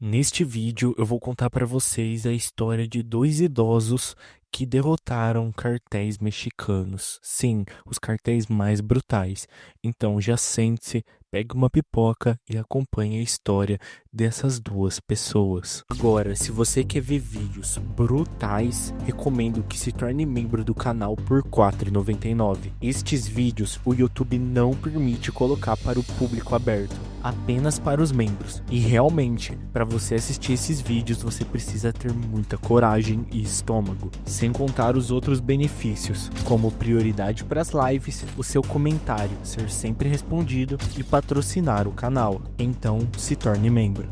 Neste vídeo eu vou contar para vocês a história de dois idosos que derrotaram cartéis mexicanos. Sim, os cartéis mais brutais. Então já sente-se, pegue uma pipoca e acompanhe a história dessas duas pessoas. Agora, se você quer ver vídeos brutais, recomendo que se torne membro do canal por R$ 4,99. Estes vídeos o YouTube não permite colocar para o público aberto, apenas para os membros. E realmente, para você assistir esses vídeos, você precisa ter muita coragem e estômago. Sem contar os outros benefícios, como prioridade para as lives, o seu comentário ser sempre respondido e patrocinar o canal. Então, se torne membro.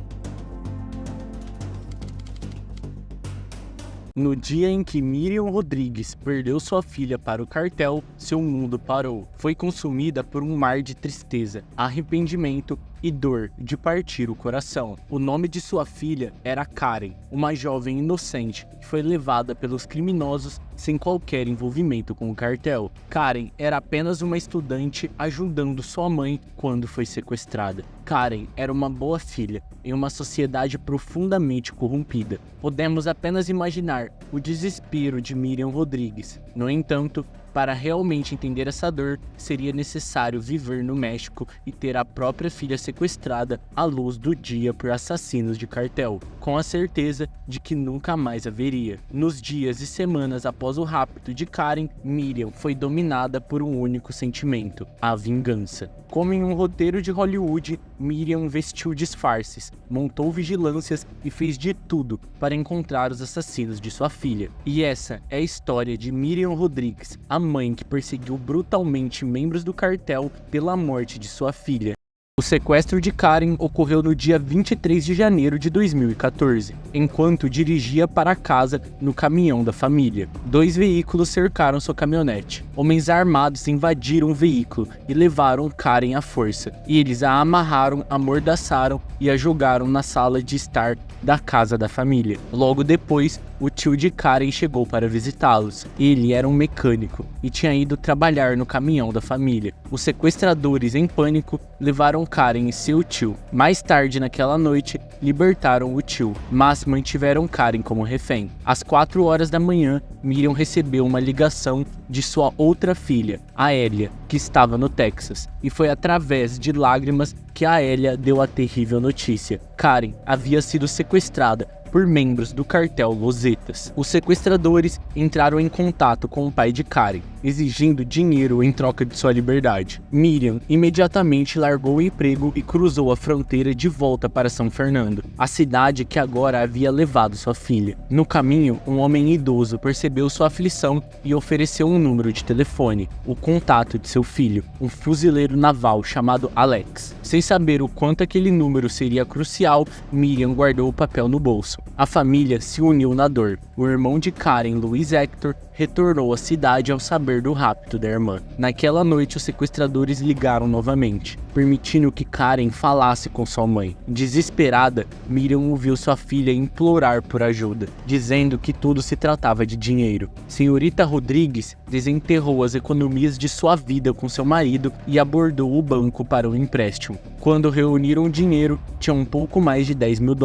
No dia em que Miriam Rodrigues perdeu sua filha para o cartel, seu mundo parou. Foi consumida por um mar de tristeza, arrependimento e dor de partir o coração. O nome de sua filha era Karen, uma jovem inocente que foi levada pelos criminosos sem qualquer envolvimento com o cartel. Karen era apenas uma estudante ajudando sua mãe quando foi sequestrada. Karen era uma boa filha em uma sociedade profundamente corrompida. Podemos apenas imaginar o desespero de Miriam Rodrigues. No entanto, para realmente entender essa dor, seria necessário viver no México e ter a própria filha sequestrada à luz do dia por assassinos de cartel, com a certeza de que nunca mais haveria. Nos dias e semanas após o rapto de Karen, Miriam foi dominada por um único sentimento: a vingança. Como em um roteiro de Hollywood, Miriam vestiu disfarces, montou vigilâncias e fez de tudo para encontrar os assassinos de sua filha. E essa é a história de Miriam Rodrigues, a mãe que perseguiu brutalmente membros do cartel pela morte de sua filha. O sequestro de Karen ocorreu no dia 23 de janeiro de 2014, enquanto dirigia para casa no caminhão da família. Dois veículos cercaram sua caminhonete. Homens armados invadiram o veículo e levaram Karen à força. Eles a amarraram, amordaçaram e a jogaram na sala de estar da casa da família. Logo depois, o tio de Karen chegou para visitá-los. Ele era um mecânico e tinha ido trabalhar no caminhão da família. Os sequestradores, em pânico, levaram Karen e seu tio. Mais tarde naquela noite, libertaram o tio, mas mantiveram Karen como refém. Às 4 horas da manhã, Miriam recebeu uma ligação de sua outra filha, a Elia, que estava no Texas, e foi através de lágrimas que a Elia deu a terrível notícia: Karen havia sido sequestrada por membros do cartel Los Zetas. Os sequestradores entraram em contato com o pai de Karen, exigindo dinheiro em troca de sua liberdade. Miriam imediatamente largou o emprego e cruzou a fronteira de volta para São Fernando, a cidade que agora havia levado sua filha. No caminho, um homem idoso percebeu sua aflição e ofereceu um número de telefone, o contato de seu filho, um fuzileiro naval chamado Alex. Sem saber o quanto aquele número seria crucial, Miriam guardou o papel no bolso. A família se uniu na dor. O irmão de Karen, Luiz Hector, retornou à cidade ao saber do rapto da irmã. Naquela noite, os sequestradores ligaram novamente, permitindo que Karen falasse com sua mãe. Desesperada, Miriam ouviu sua filha implorar por ajuda, dizendo que tudo se tratava de dinheiro. Senhorita Rodrigues desenterrou as economias de sua vida com seu marido e abordou o banco para o empréstimo. Quando reuniram o dinheiro, tinha um pouco mais de $10 mil.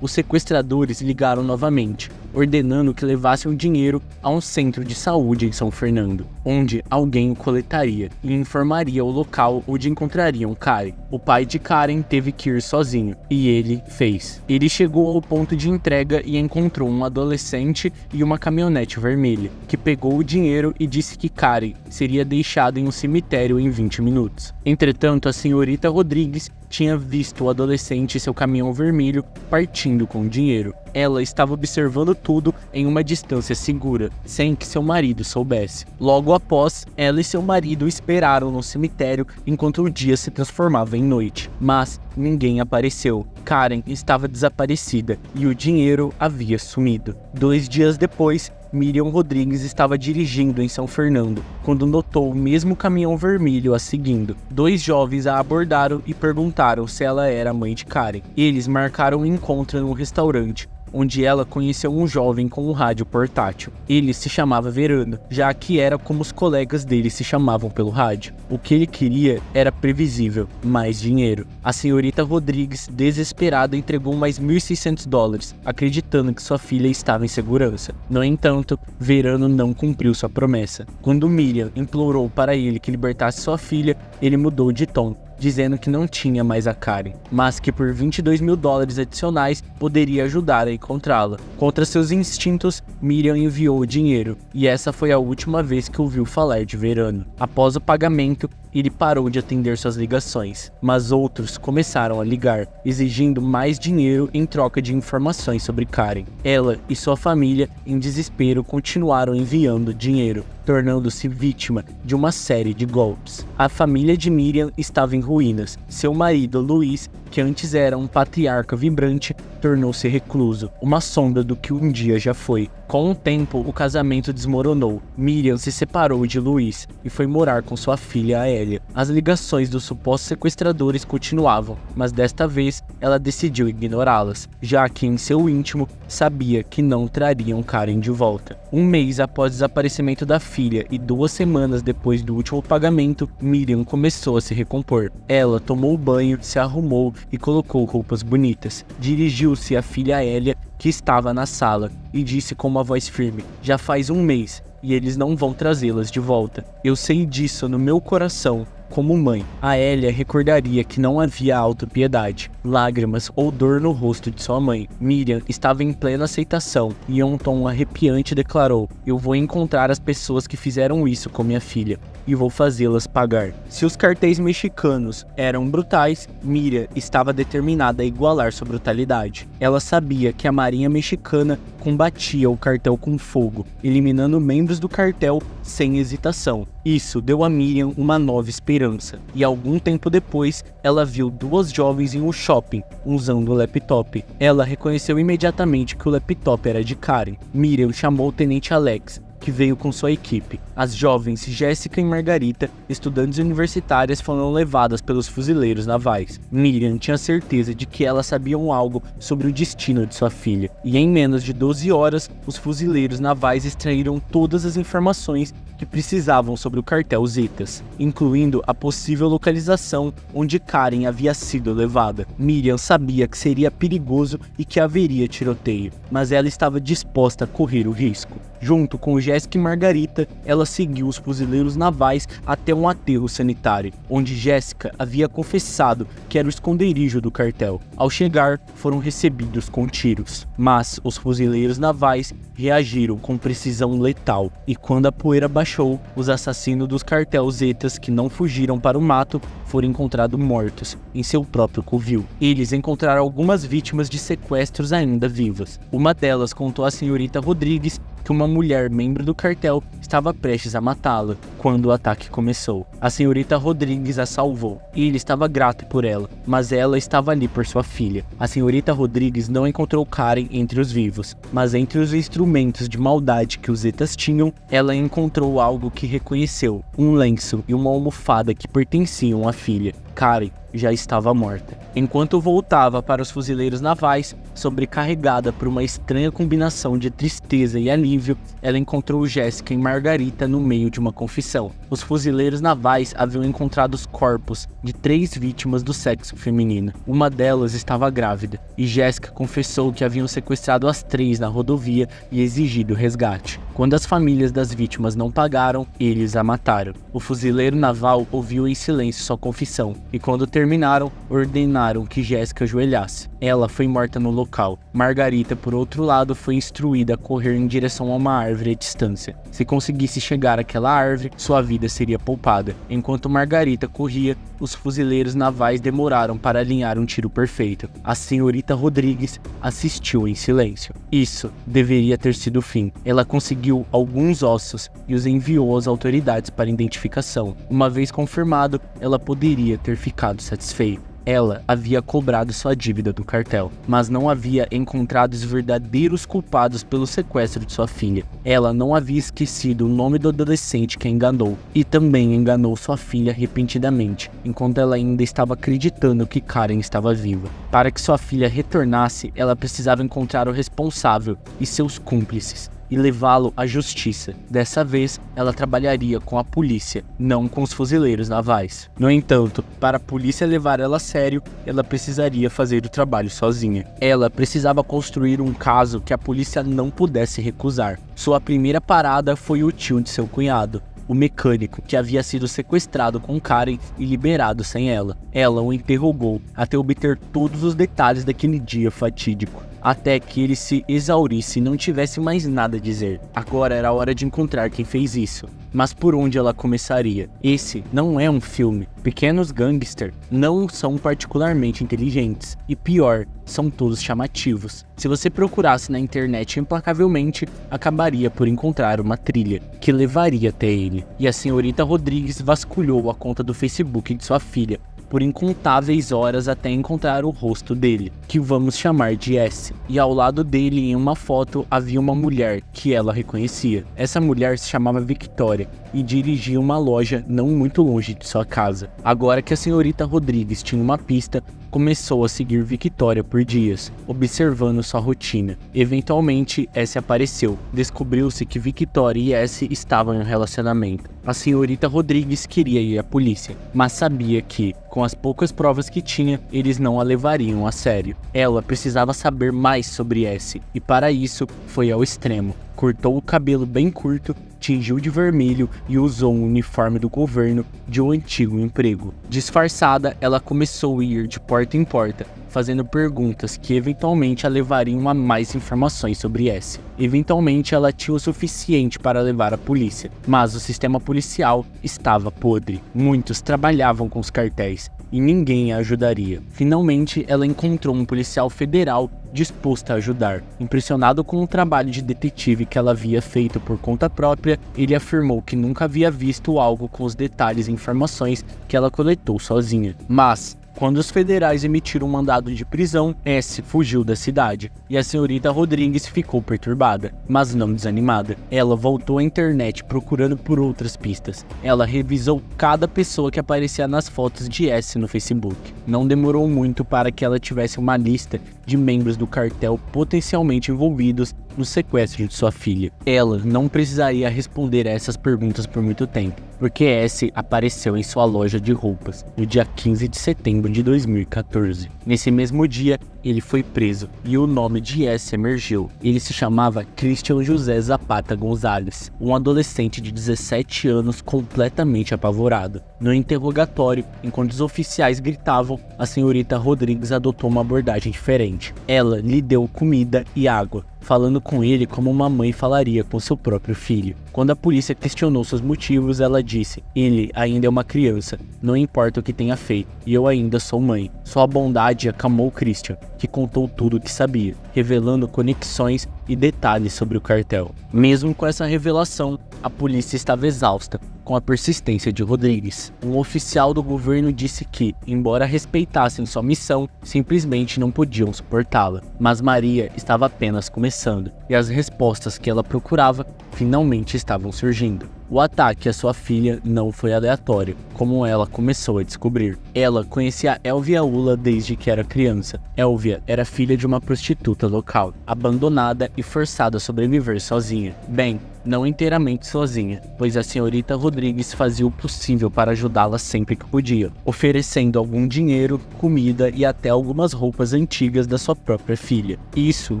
Os sequestradores ligaram novamente, ordenando que levassem o dinheiro a um centro de saúde em São Fernando, onde alguém o coletaria e informaria o local onde encontrariam Karen. O pai de Karen teve que ir sozinho, e ele fez. Ele chegou ao ponto de entrega e encontrou um adolescente e uma caminhonete vermelha, que pegou o dinheiro e disse que Karen seria deixada em um cemitério em 20 minutos. Entretanto, a senhorita Rodrigues tinha visto o adolescente e seu caminhão vermelho partindo com o dinheiro. Ela estava observando tudo em uma distância segura, sem que seu marido soubesse. Logo após, ela e seu marido esperaram no cemitério enquanto o dia se transformava em noite. Mas ninguém apareceu. Karen estava desaparecida e o dinheiro havia sumido. 2 dias depois, Miriam Rodrigues estava dirigindo em São Fernando, quando notou o mesmo caminhão vermelho a seguindo. 2 jovens a abordaram e perguntaram se ela era a mãe de Karen. Eles marcaram um encontro em um restaurante, onde ela conheceu um jovem com um rádio portátil. Ele se chamava Verano, já que era como os colegas dele se chamavam pelo rádio. O que ele queria era previsível: mais dinheiro. A senhorita Rodrigues, desesperada, entregou mais $1.600, acreditando que sua filha estava em segurança. No entanto, Verano não cumpriu sua promessa. Quando Miriam implorou para ele que libertasse sua filha, ele mudou de tom, dizendo que não tinha mais a Karen, mas que por $22.000 adicionais poderia ajudar a encontrá-la. Contra seus instintos, Miriam enviou o dinheiro, e essa foi a última vez que ouviu falar de Verano. Após o pagamento, ele parou de atender suas ligações, mas outros começaram a ligar, exigindo mais dinheiro em troca de informações sobre Karen. Ela e sua família, em desespero, continuaram enviando dinheiro, tornando-se vítima de uma série de golpes. A família de Miriam estava em ruínas. Seu marido, Luiz, que antes era um patriarca vibrante, tornou-se recluso, uma sombra do que um dia já foi. Com o tempo, o casamento desmoronou. Miriam se separou de Luiz e foi morar com sua filha Aélia. As ligações dos supostos sequestradores continuavam, mas desta vez ela decidiu ignorá-las, já que em seu íntimo sabia que não trariam Karen de volta. Um mês após o desaparecimento da filha e 2 semanas depois do último pagamento, Miriam começou a se recompor. Ela tomou banho, se arrumou e colocou roupas bonitas. Dirigiu-se à filha Aélia, que estava na sala, e disse com uma voz firme: "Já faz 1 mês e eles não vão trazê-las de volta. Eu sei disso no meu coração. Como mãe, Aélia recordaria que não havia autopiedade, lágrimas ou dor no rosto de sua mãe. Miriam estava em plena aceitação e em um tom arrepiante declarou: "Eu vou encontrar as pessoas que fizeram isso com minha filha e vou fazê-las pagar." Se os cartéis mexicanos eram brutais, Miriam estava determinada a igualar sua brutalidade. Ela sabia que a Marinha Mexicana combatia o cartel com fogo, eliminando membros do cartel sem hesitação. Isso deu a Miriam uma nova esperança, e algum tempo depois, ela viu 2 jovens em um shopping, usando o laptop. Ela reconheceu imediatamente que o laptop era de Karen. Miriam chamou o tenente Alex, que veio com sua equipe. As jovens Jéssica e Margarita, estudantes universitárias, foram levadas pelos fuzileiros navais. Miriam tinha certeza de que elas sabiam algo sobre o destino de sua filha, e em menos de 12 horas, os fuzileiros navais extraíram todas as informações que precisavam sobre o cartel Zetas, incluindo a possível localização onde Karen havia sido levada. Miriam sabia que seria perigoso e que haveria tiroteio, mas ela estava disposta a correr o risco. Junto com Jéssica e Margarita, ela seguiu os fuzileiros navais até um aterro sanitário, onde Jéssica havia confessado que era o esconderijo do cartel. Ao chegar, foram recebidos com tiros, mas os fuzileiros navais reagiram com precisão letal, e quando a poeira baixou, os assassinos dos cartéis Zetas que não fugiram para o mato foram encontrados mortos em seu próprio covil. Eles encontraram algumas vítimas de sequestros ainda vivas. Uma delas contou à senhorita Rodrigues que uma mulher membro do cartel estava prestes a matá-la quando o ataque começou. A senhorita Rodrigues a salvou e ele estava grato por ela, mas ela estava ali por sua filha. A senhorita Rodrigues não encontrou Karen entre os vivos, mas entre os instrumentos de maldade que os Zetas tinham, ela encontrou algo que reconheceu: um lenço e uma almofada que pertenciam à filha. Karen já estava morta. Enquanto voltava para os fuzileiros navais, sobrecarregada por uma estranha combinação de tristeza e alívio, ela encontrou Jéssica e Margarita no meio de uma confissão. Os fuzileiros navais haviam encontrado os corpos de 3 vítimas do sexo feminino. Uma delas estava grávida, e Jéssica confessou que haviam sequestrado as 3 na rodovia e exigido resgate. Quando as famílias das vítimas não pagaram, eles a mataram. O fuzileiro naval ouviu em silêncio sua confissão, e quando terminaram, ordenaram que Jéssica ajoelhasse. Ela foi morta no local. Margarita, por outro lado, foi instruída a correr em direção a uma árvore à distância. Se conseguisse chegar àquela árvore, sua vida seria poupada. Enquanto Margarita corria, os fuzileiros navais demoraram para alinhar um tiro perfeito. A senhorita Rodrigues assistiu em silêncio. Isso deveria ter sido o fim. Ela conseguiu alguns ossos e os enviou às autoridades para identificação. Uma vez confirmado, ela poderia ter ficado satisfeita. Ela havia cobrado sua dívida do cartel, mas não havia encontrado os verdadeiros culpados pelo sequestro de sua filha. Ela não havia esquecido o nome do adolescente que a enganou, e também enganou sua filha repentinamente, enquanto ela ainda estava acreditando que Karen estava viva. Para que sua filha retornasse, ela precisava encontrar o responsável e seus cúmplices e levá-lo à justiça. Dessa vez, ela trabalharia com a polícia, não com os fuzileiros navais. No entanto, para a polícia levar ela a sério, ela precisaria fazer o trabalho sozinha. Ela precisava construir um caso que a polícia não pudesse recusar. Sua primeira parada foi o tio de seu cunhado, o mecânico, que havia sido sequestrado com Karen e liberado sem ela. Ela o interrogou até obter todos os detalhes daquele dia fatídico, até que ele se exaurisse e não tivesse mais nada a dizer. Agora era a hora de encontrar quem fez isso. Mas por onde ela começaria? Esse não é um filme. Pequenos gangsters não são particularmente inteligentes. E pior, são todos chamativos. Se você procurasse na internet implacavelmente, acabaria por encontrar uma trilha que levaria até ele. E a senhorita Rodrigues vasculhou a conta do Facebook de sua filha por incontáveis horas até encontrar o rosto dele, que vamos chamar de S. E ao lado dele, em uma foto, havia uma mulher que ela reconhecia. Essa mulher se chamava Victoria e dirigia uma loja não muito longe de sua casa. Agora que a senhorita Rodrigues tinha uma pista, começou a seguir Victoria por dias, observando sua rotina. Eventualmente, S apareceu. Descobriu-se que Victoria e S estavam em um relacionamento. A senhorita Rodrigues queria ir à polícia, mas sabia que, com as poucas provas que tinha, eles não a levariam a sério. Ela precisava saber mais sobre S, e para isso, foi ao extremo. Cortou o cabelo bem curto, tingiu de vermelho e usou um uniforme do governo de um antigo emprego. Disfarçada, ela começou a ir de porta em porta, fazendo perguntas que eventualmente a levariam a mais informações sobre S. Eventualmente ela tinha o suficiente para levar a polícia, mas o sistema policial estava podre. Muitos trabalhavam com os cartéis e ninguém a ajudaria. Finalmente ela encontrou um policial federal disposto a ajudar. Impressionado com o trabalho de detetive que ela havia feito por conta própria, ele afirmou que nunca havia visto algo com os detalhes e informações que ela coletou sozinha. Mas quando os federais emitiram um mandado de prisão, S fugiu da cidade, e a senhorita Rodrigues ficou perturbada, mas não desanimada. Ela voltou à internet procurando por outras pistas. Ela revisou cada pessoa que aparecia nas fotos de S no Facebook. Não demorou muito para que ela tivesse uma lista de membros do cartel potencialmente envolvidos no sequestro de sua filha. Ela não precisaria responder a essas perguntas por muito tempo, porque S apareceu em sua loja de roupas no dia 15 de setembro de 2014. Nesse mesmo dia, ele foi preso e o nome de S emergiu. Ele se chamava Christian José Zapata Gonzalez, um adolescente de 17 anos completamente apavorado. No interrogatório, enquanto os oficiais gritavam, a senhorita Rodrigues adotou uma abordagem diferente. Ela lhe deu comida e água, falando com ele como uma mãe falaria com seu próprio filho. Quando a polícia questionou seus motivos, ela disse: "Ele ainda é uma criança, não importa o que tenha feito, e eu ainda sou mãe." Sua bondade acalmou Christian, que contou tudo o que sabia, revelando conexões e detalhes sobre o cartel. Mesmo com essa revelação, a polícia estava exausta com a persistência de Rodrigues. Um oficial do governo disse que, embora respeitassem sua missão, simplesmente não podiam suportá-la. Mas Maria estava apenas começando, e as respostas que ela procurava finalmente estavam surgindo. O ataque à sua filha não foi aleatório, como ela começou a descobrir. Ela conhecia Elvia Ula desde que era criança. Elvia era filha de uma prostituta local, abandonada e forçada a sobreviver sozinha. Bem, não inteiramente sozinha, pois a senhorita Rodrigues fazia o possível para ajudá-la sempre que podia, oferecendo algum dinheiro, comida e até algumas roupas antigas da sua própria filha. Isso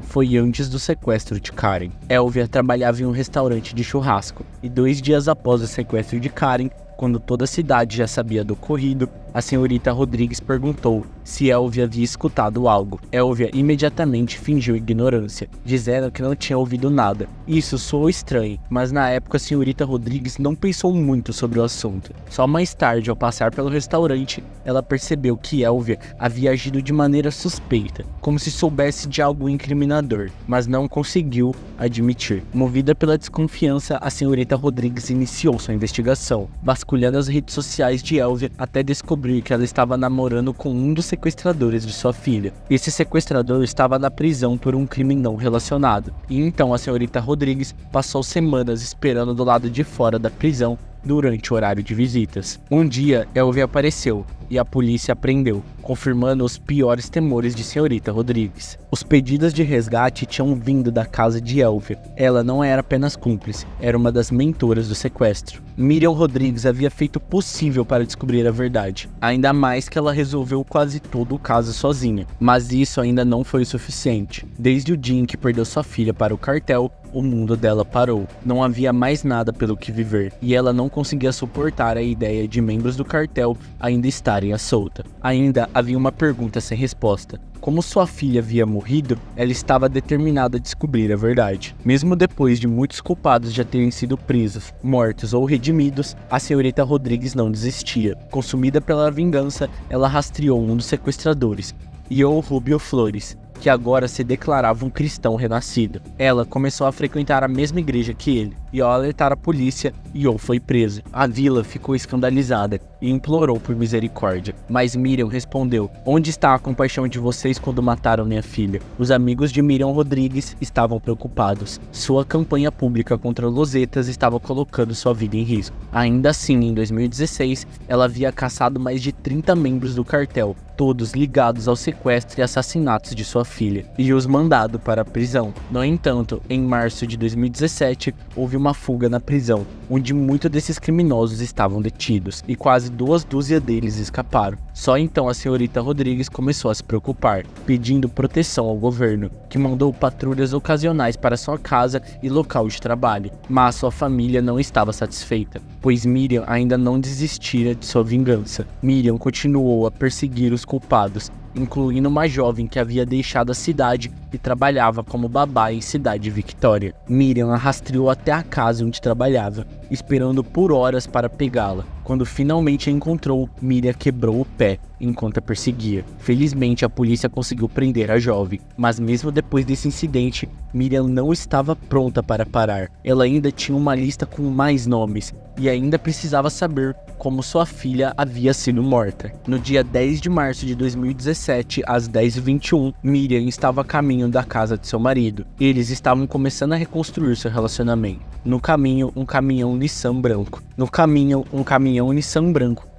foi antes do sequestro de Karen. Elvia trabalhava em um restaurante de churrasco, e 2 dias após o sequestro de Karen, quando toda a cidade já sabia do ocorrido, a senhorita Rodrigues perguntou se Elvia havia escutado algo. Elvia imediatamente fingiu ignorância, dizendo que não tinha ouvido nada. Isso soou estranho, mas na época a senhorita Rodrigues não pensou muito sobre o assunto. Só mais tarde, ao passar pelo restaurante, ela percebeu que Elvia havia agido de maneira suspeita, como se soubesse de algo incriminador, mas não conseguiu admitir. Movida pela desconfiança, a senhorita Rodrigues iniciou sua investigação, vasculhando as redes sociais de Elvia até descobrir descobrir que ela estava namorando com um dos sequestradores de sua filha. Esse sequestrador estava na prisão por um crime não relacionado, e então a senhorita Rodrigues passou semanas esperando do lado de fora da prisão durante o horário de visitas. Um dia, Elvie apareceu e a polícia a prendeu, confirmando os piores temores de senhorita Rodrigues. Os pedidos de resgate tinham vindo da casa de Elvie. Ela não era apenas cúmplice, era uma das mentoras do sequestro. Miriam Rodrigues havia feito o possível para descobrir a verdade, ainda mais que ela resolveu quase todo o caso sozinha. Mas isso ainda não foi o suficiente. Desde o dia em que perdeu sua filha para o cartel, o mundo dela parou. Não havia mais nada pelo que viver, e ela não conseguia suportar a ideia de membros do cartel ainda estarem à solta. Ainda havia uma pergunta sem resposta. Como sua filha havia morrido, ela estava determinada a descobrir a verdade. Mesmo depois de muitos culpados já terem sido presos, mortos ou redimidos, a senhorita Rodrigues não desistia. Consumida pela vingança, ela rastreou um dos sequestradores, Ion Rubio Flores, que agora se declarava um cristão renascido. Ela começou a frequentar a mesma igreja que ele, e ao alertar a polícia, Ion foi preso. A vila ficou escandalizada e implorou por misericórdia, mas Miriam respondeu: "Onde está a compaixão de vocês quando mataram minha filha?" Os amigos de Miriam Rodrigues estavam preocupados. Sua campanha pública contra Losetas estava colocando sua vida em risco. Ainda assim, em 2016, ela havia caçado mais de 30 membros do cartel, todos ligados ao sequestro e assassinatos de sua filha, e os mandado para a prisão. No entanto, em março de 2017, houve uma fuga na prisão, onde muitos desses criminosos estavam detidos, e quase 2 dúzias deles escaparam. Só então a senhorita Rodrigues começou a se preocupar, pedindo proteção ao governo, que mandou patrulhas ocasionais para sua casa e local de trabalho. Mas sua família não estava satisfeita, pois Miriam ainda não desistira de sua vingança. Miriam continuou a perseguir os culpados, incluindo uma jovem que havia deixado a cidade e trabalhava como babá em Cidade Victoria. Miriam a rastreou até a casa onde trabalhava, esperando por horas para pegá-la. Quando finalmente a encontrou, Miriam quebrou o pé enquanto a perseguia. Felizmente, a polícia conseguiu prender a jovem, mas mesmo depois desse incidente, Miriam não estava pronta para parar. Ela ainda tinha uma lista com mais nomes e ainda precisava saber como sua filha havia sido morta. No dia 10 de março de 2017, às 10h21, Miriam estava a caminho da casa de seu marido. Eles estavam começando a reconstruir seu relacionamento. No caminho, um caminhão Nissan branco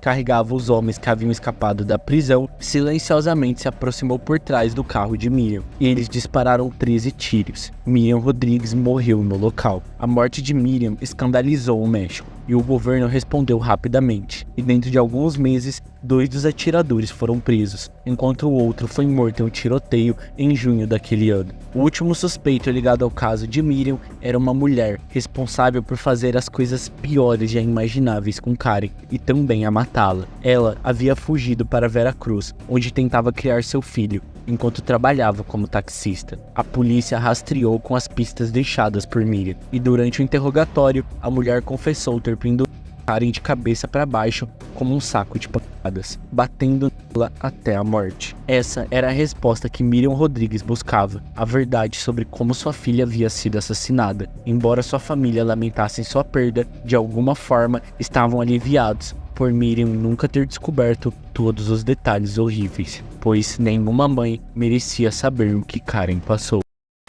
carregava os homens que haviam escapado da prisão. Silenciosamente se aproximou por trás do carro de Miriam, e eles dispararam 13 tiros. Miriam Rodrigues morreu no local. A morte de Miriam escandalizou o México, e o governo respondeu rapidamente, e dentro de alguns meses, 2 dos atiradores foram presos, enquanto o outro foi morto em um tiroteio em junho daquele ano. O último suspeito ligado ao caso de Miriam era uma mulher, responsável por fazer as coisas piores já imagináveis com Karen, e também a matá-la. Ela havia fugido para Veracruz, onde tentava criar seu filho, enquanto trabalhava como taxista. A polícia rastreou com as pistas deixadas por Miriam, e durante o interrogatório, a mulher confessou ter pendurado Karen de cabeça para baixo como um saco de pancadas, batendo nela até a morte. Essa era a resposta que Miriam Rodrigues buscava, a verdade sobre como sua filha havia sido assassinada. Embora sua família lamentasse sua perda, de alguma forma estavam aliviados por Miriam nunca ter descoberto todos os detalhes horríveis, pois nenhuma mãe merecia saber o que Karen passou.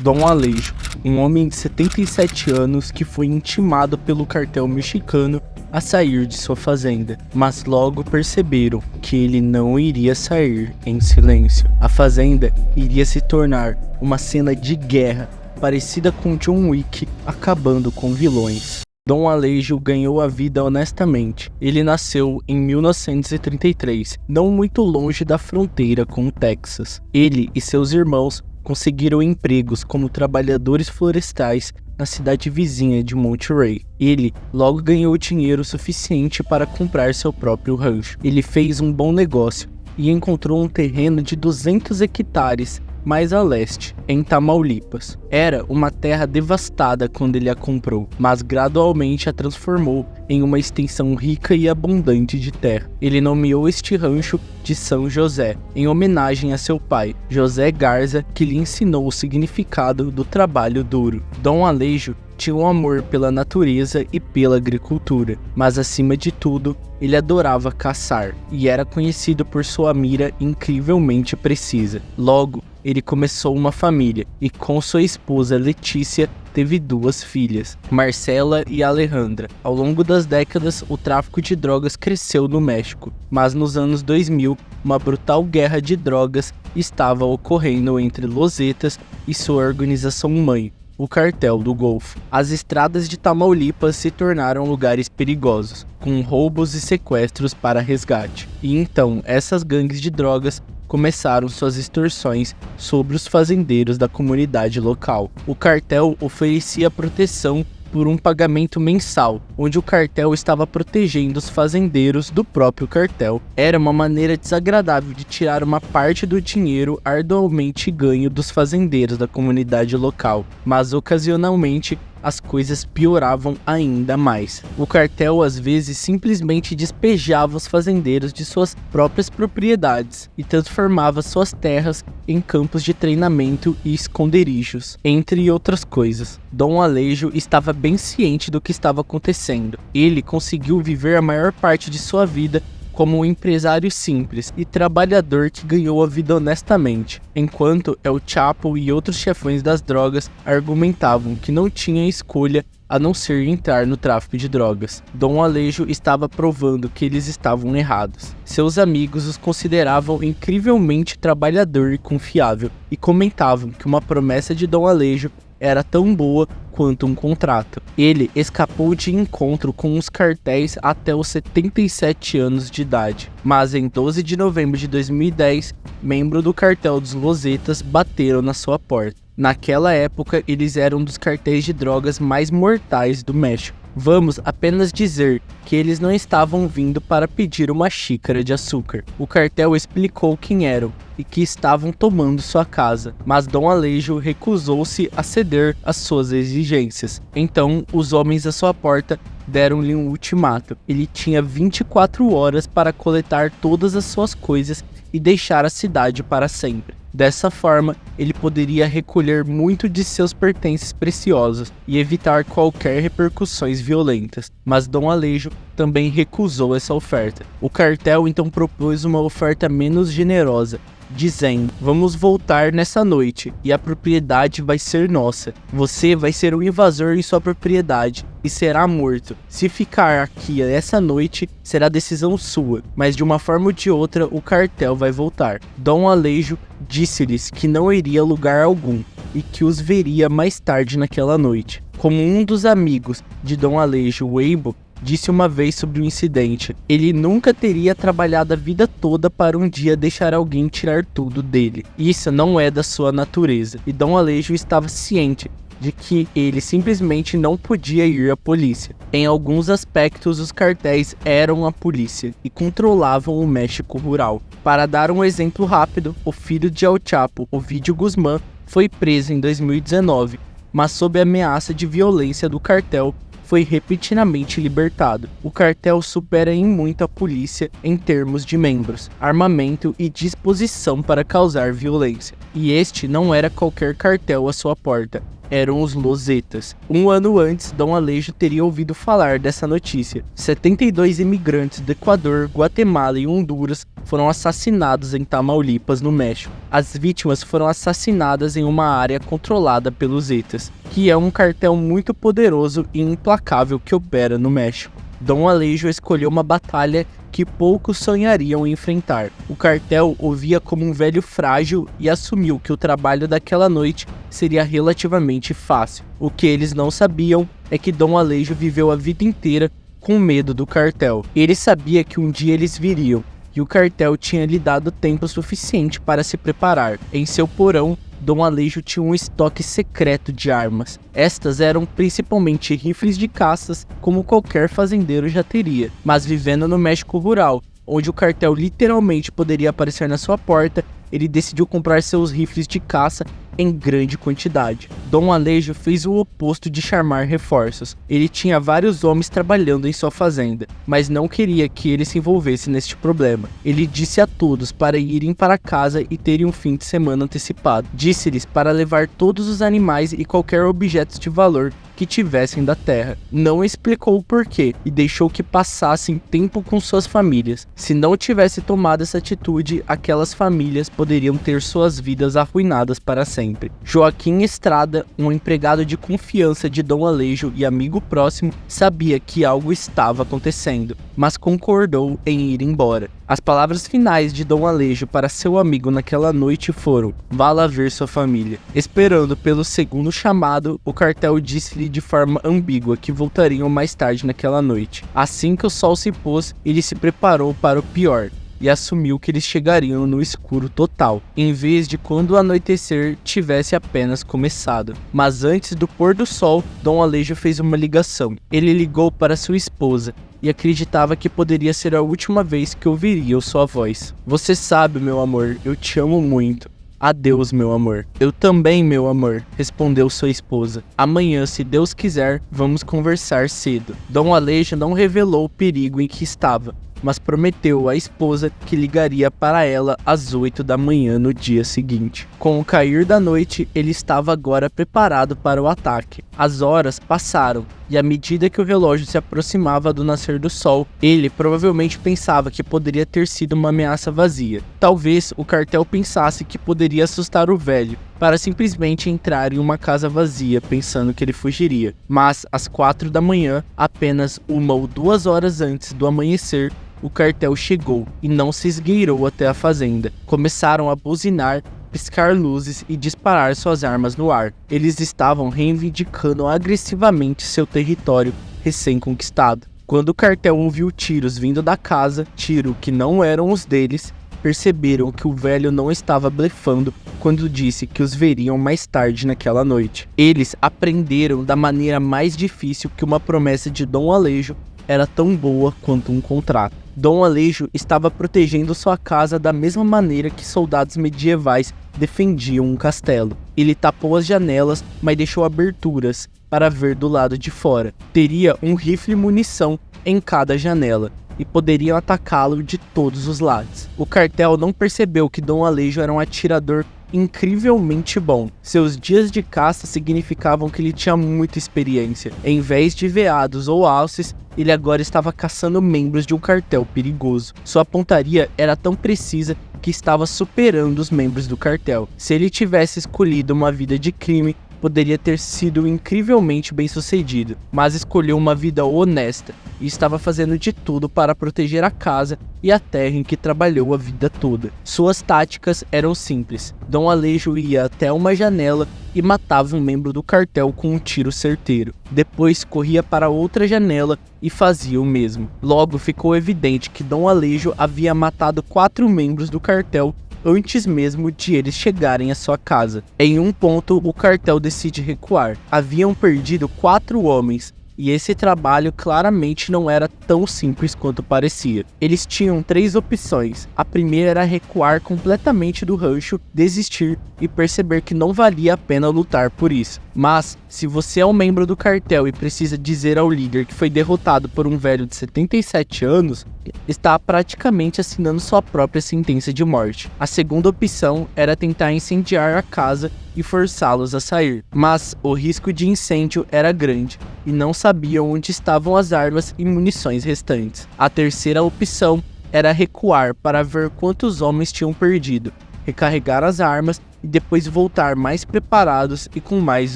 Dom Alejo, um homem de 77 anos que foi intimado pelo cartel mexicano a sair de sua fazenda, mas logo perceberam que ele não iria sair em silêncio. A fazenda iria se tornar uma cena de guerra parecida com John Wick acabando com vilões. Dom Alejo ganhou a vida honestamente. Ele nasceu em 1933, não muito longe da fronteira com o Texas. Ele e seus irmãos conseguiram empregos como trabalhadores florestais na cidade vizinha de Monterey. Ele logo ganhou dinheiro suficiente para comprar seu próprio rancho. Ele fez um bom negócio e encontrou um terreno de 200 hectares mais a leste, em Tamaulipas. Era uma terra devastada quando ele a comprou, mas gradualmente a transformou em uma extensão rica e abundante de terra. Ele nomeou este rancho de São José, em homenagem a seu pai, José Garza, que lhe ensinou o significado do trabalho duro. Dom Alejo tinha um amor pela natureza e pela agricultura, mas acima de tudo, ele adorava caçar e era conhecido por sua mira incrivelmente precisa. Logo, ele começou uma família e com sua esposa Letícia teve 2 filhas, Marcela e Alejandra. Ao longo das décadas, o tráfico de drogas cresceu no México, mas nos anos 2000, uma brutal guerra de drogas estava ocorrendo entre Los Zetas e sua organização-mãe, o Cartel do Golfo. As estradas de Tamaulipas se tornaram lugares perigosos, com roubos e sequestros para resgate. E então, essas gangues de drogas começaram suas extorsões sobre os fazendeiros da comunidade local. O cartel oferecia proteção por um pagamento mensal, onde o cartel estava protegendo os fazendeiros do próprio cartel. Era uma maneira desagradável de tirar uma parte do dinheiro arduamente ganho dos fazendeiros da comunidade local, mas ocasionalmente as coisas pioravam ainda mais. O cartel às vezes simplesmente despejava os fazendeiros de suas próprias propriedades e transformava suas terras em campos de treinamento e esconderijos, entre outras coisas. Dom Alejo estava bem ciente do que estava acontecendo. Ele conseguiu viver a maior parte de sua vida como um empresário simples e trabalhador que ganhou a vida honestamente, enquanto El Chapo e outros chefões das drogas argumentavam que não tinha escolha a não ser entrar no tráfico de drogas. Dom Alejo estava provando que eles estavam errados. Seus amigos os consideravam incrivelmente trabalhador e confiável e comentavam que uma promessa de Dom Alejo era tão boa quanto um contrato. Ele escapou de encontro com os cartéis até os 77 anos de idade, mas em 12 de novembro de 2010, membros do cartel dos Los Zetas bateram na sua porta. Naquela época, eles eram um dos cartéis de drogas mais mortais do México. Vamos apenas dizer que eles não estavam vindo para pedir uma xícara de açúcar. O cartel explicou quem eram e que estavam tomando sua casa, mas Dom Alejo recusou-se a ceder às suas exigências. Então, os homens à sua porta deram-lhe um ultimato. Ele tinha 24 horas para coletar todas as suas coisas e deixar a cidade para sempre. Dessa forma, ele poderia recolher muito de seus pertences preciosos e evitar qualquer repercussões violentas, mas Dom Alejo também recusou essa oferta. O cartel então propôs uma oferta menos generosa, dizendo: vamos voltar nessa noite e a propriedade vai ser nossa. Você vai ser um invasor em sua propriedade e será morto. Se ficar aqui essa noite, será decisão sua, mas de uma forma ou de outra o cartel vai voltar. Dom Alejo disse-lhes que não iria a lugar algum e que os veria mais tarde naquela noite. Como um dos amigos de Dom Alejo, Weibo, disse uma vez sobre o incidente, ele nunca teria trabalhado a vida toda para um dia deixar alguém tirar tudo dele. Isso não é da sua natureza, e Dom Alejo estava ciente de que ele simplesmente não podia ir à polícia. Em alguns aspectos, os cartéis eram a polícia e controlavam o México rural. Para dar um exemplo rápido, o filho de El Chapo, Ovidio Guzmán, foi preso em 2019, mas sob a ameaça de violência do cartel, foi repentinamente libertado. O cartel supera em muito a polícia em termos de membros, armamento e disposição para causar violência. E este não era qualquer cartel à sua porta, eram os Los Zetas. Um ano antes, Dom Alejo teria ouvido falar dessa notícia. 72 imigrantes do Equador, Guatemala e Honduras foram assassinados em Tamaulipas, no México. As vítimas foram assassinadas em uma área controlada pelos Zetas, que é um cartel muito poderoso e implacável que opera no México. Dom Alejo escolheu uma batalha que poucos sonhariam em enfrentar. O cartel o via como um velho frágil e assumiu que o trabalho daquela noite seria relativamente fácil. O que eles não sabiam é que Dom Alejo viveu a vida inteira com medo do cartel. Ele sabia que um dia eles viriam, e o cartel tinha lhe dado tempo suficiente para se preparar. Em seu porão, Dom Alejo tinha um estoque secreto de armas. Estas eram principalmente rifles de caças, como qualquer fazendeiro já teria, mas vivendo no México rural, onde o cartel literalmente poderia aparecer na sua porta, ele decidiu comprar seus rifles de caça em grande quantidade. Dom Alejo fez o oposto de chamar reforços. Ele tinha vários homens trabalhando em sua fazenda, mas não queria que ele se envolvesse neste problema. Ele disse a todos para irem para casa e terem um fim de semana antecipado. Disse-lhes para levar todos os animais e qualquer objeto de valor que tivessem da terra. Não explicou o porquê e deixou que passassem tempo com suas famílias. Se não tivesse tomado essa atitude, aquelas famílias poderiam ter suas vidas arruinadas para sempre. Joaquim Estrada, um empregado de confiança de Dom Alejo e amigo próximo, sabia que algo estava acontecendo, mas concordou em ir embora. As palavras finais de Dom Alejo para seu amigo naquela noite foram: "Vá lá ver sua família." Esperando pelo segundo chamado, o cartel disse-lhe de forma ambígua que voltariam mais tarde naquela noite. Assim que o sol se pôs, ele se preparou para o pior e assumiu que eles chegariam no escuro total, em vez de quando o anoitecer tivesse apenas começado. Mas antes do pôr do sol, Dom Alejo fez uma ligação. Ele ligou para sua esposa e acreditava que poderia ser a última vez que ouviria sua voz. "Você sabe, meu amor, eu te amo muito." "Adeus, meu amor." "Eu também, meu amor," respondeu sua esposa. "Amanhã, se Deus quiser, vamos conversar cedo." Dom Alejo não revelou o perigo em que estava, mas prometeu à esposa que ligaria para ela às 8 da manhã no dia seguinte. Com o cair da noite, ele estava agora preparado para o ataque. As horas passaram, e à medida que o relógio se aproximava do nascer do sol, ele provavelmente pensava que poderia ter sido uma ameaça vazia. Talvez o cartel pensasse que poderia assustar o velho, para simplesmente entrar em uma casa vazia pensando que ele fugiria. Mas às 4 da manhã, apenas 1 ou 2 horas antes do amanhecer, o cartel chegou e não se esgueirou até a fazenda. Começaram a buzinar, piscar luzes e disparar suas armas no ar. Eles estavam reivindicando agressivamente seu território recém-conquistado. Quando o cartel ouviu tiros vindo da casa, tiro que não eram os deles, perceberam que o velho não estava blefando quando disse que os veriam mais tarde naquela noite. Eles aprenderam da maneira mais difícil que uma promessa de Dom Alejo era tão boa quanto um contrato. Dom Alejo estava protegendo sua casa da mesma maneira que soldados medievais defendiam um castelo. Ele tapou as janelas, mas deixou aberturas para ver do lado de fora. Teria um rifle e munição em cada janela e poderiam atacá-lo de todos os lados. O cartel não percebeu que Dom Alejo era um atirador incrivelmente bom. Seus dias de caça significavam que ele tinha muita experiência. Em vez de veados ou alces, ele agora estava caçando membros de um cartel perigoso. Sua pontaria era tão precisa que estava superando os membros do cartel. Se ele tivesse escolhido uma vida de crime, poderia ter sido incrivelmente bem-sucedido, mas escolheu uma vida honesta e estava fazendo de tudo para proteger a casa e a terra em que trabalhou a vida toda. Suas táticas eram simples. Dom Alejo ia até uma janela e matava um membro do cartel com um tiro certeiro. Depois corria para outra janela e fazia o mesmo. Logo ficou evidente que Dom Alejo havia matado 4 membros do cartel antes mesmo de eles chegarem à sua casa. Em um ponto, o cartel decide recuar. Haviam perdido 4 homens, e esse trabalho claramente não era tão simples quanto parecia. Eles tinham 3 opções. A primeira era recuar completamente do rancho, desistir e perceber que não valia a pena lutar por isso. Mas, se você é um membro do cartel e precisa dizer ao líder que foi derrotado por um velho de 77 anos, está praticamente assinando sua própria sentença de morte. A segunda opção era tentar incendiar a casa e forçá-los a sair, mas o risco de incêndio era grande e não sabiam onde estavam as armas e munições restantes. A terceira opção era recuar para ver quantos homens tinham perdido, recarregar as armas e depois voltar mais preparados e com mais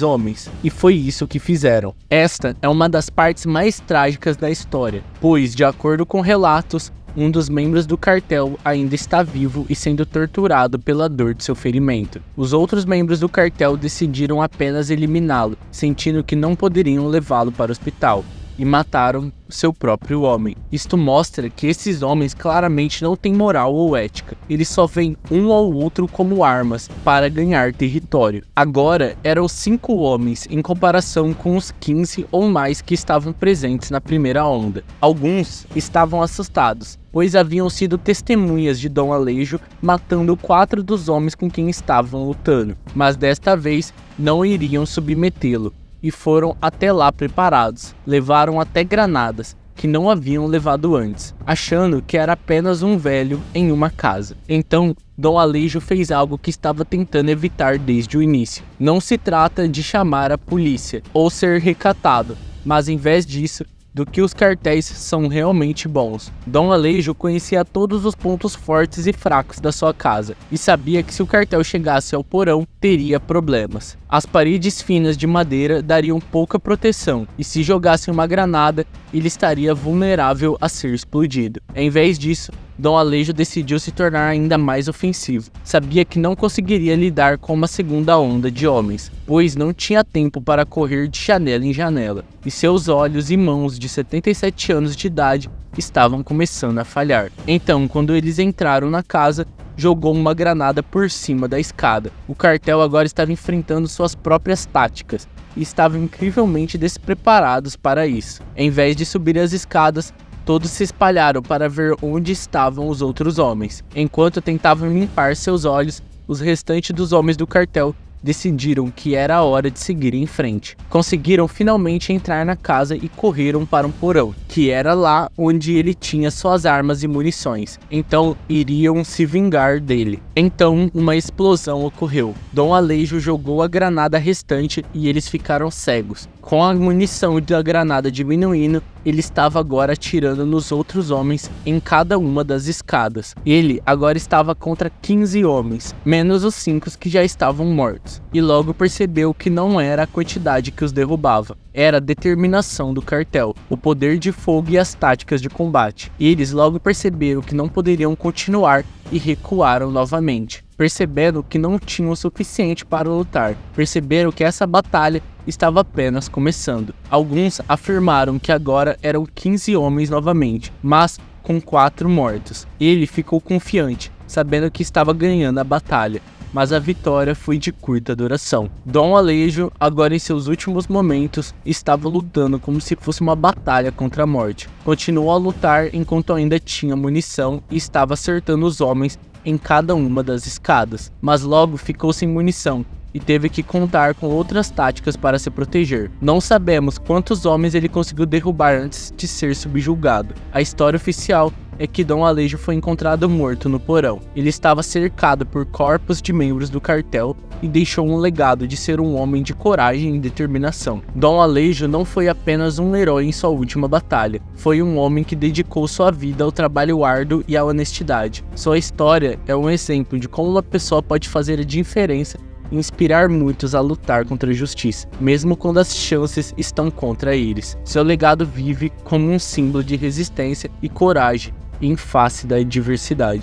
homens. E foi isso que fizeram. Esta é uma das partes mais trágicas da história, pois, de acordo com relatos, um dos membros do cartel ainda está vivo e sendo torturado pela dor de seu ferimento. Os outros membros do cartel decidiram apenas eliminá-lo, sentindo que não poderiam levá-lo para o hospital. e mataram seu próprio homem. Isto mostra que esses homens claramente não têm moral ou ética. Eles só veem um ao outro como armas para ganhar território. Agora eram 5 homens em comparação com os 15 ou mais que estavam presentes na primeira onda. Alguns estavam assustados, pois haviam sido testemunhas de Dom Alejo matando 4 dos homens com quem estavam lutando, mas desta vez não iriam submetê-lo. E foram até lá preparados. Levaram até granadas, que não haviam levado antes, achando que era apenas um velho em uma casa. Então, Dom Alejo fez algo que estava tentando evitar desde o início. Não se trata de chamar a polícia ou ser recatado, mas em vez disso, do que os cartéis são realmente bons. Dom Alejo conhecia todos os pontos fortes e fracos da sua casa, e sabia que se o cartel chegasse ao porão, teria problemas. As paredes finas de madeira dariam pouca proteção, e se jogassem uma granada, ele estaria vulnerável a ser explodido. Em vez disso, Dom Alejo decidiu se tornar ainda mais ofensivo. Sabia que não conseguiria lidar com uma segunda onda de homens, pois não tinha tempo para correr de janela em janela, e seus olhos e mãos de 77 anos de idade estavam começando a falhar. Então, quando eles entraram na casa, jogou uma granada por cima da escada. O cartel agora estava enfrentando suas próprias táticas, e estavam incrivelmente despreparados para isso. Em vez de subir as escadas, todos se espalharam para ver onde estavam os outros homens. Enquanto tentavam limpar seus olhos, os restantes dos homens do cartel decidiram que era a hora de seguir em frente. Conseguiram finalmente entrar na casa e correram para um porão, que era lá onde ele tinha suas armas e munições. Então iriam se vingar dele. Então uma explosão ocorreu. Dom Alejo jogou a granada restante e eles ficaram cegos. Com a munição da granada diminuindo, ele estava agora atirando nos outros homens em cada uma das escadas. Ele agora estava contra 15 homens, menos os 5 que já estavam mortos. E logo percebeu que não era a quantidade que os derrubava, era a determinação do cartel, o poder de fogo e as táticas de combate. Eles logo perceberam que não poderiam continuar e recuaram novamente, percebendo que não tinham o suficiente para lutar. Perceberam que essa batalha estava apenas começando. Alguns afirmaram que agora eram 15 homens novamente, mas com 4 mortos. Ele ficou confiante, sabendo que estava ganhando a batalha, mas a vitória foi de curta duração. Dom Alejo, agora em seus últimos momentos, estava lutando como se fosse uma batalha contra a morte. Continuou a lutar enquanto ainda tinha munição e estava acertando os homens em cada uma das escadas, mas logo ficou sem munição e teve que contar com outras táticas para se proteger. Não sabemos quantos homens ele conseguiu derrubar antes de ser subjugado. A história oficial é que Dom Alejo foi encontrado morto no porão. Ele estava cercado por corpos de membros do cartel e deixou um legado de ser um homem de coragem e determinação. Dom Alejo não foi apenas um herói em sua última batalha, foi um homem que dedicou sua vida ao trabalho árduo e à honestidade. Sua história é um exemplo de como uma pessoa pode fazer a diferença e inspirar muitos a lutar contra a justiça, mesmo quando as chances estão contra eles. Seu legado vive como um símbolo de resistência e coragem em face da adversidade.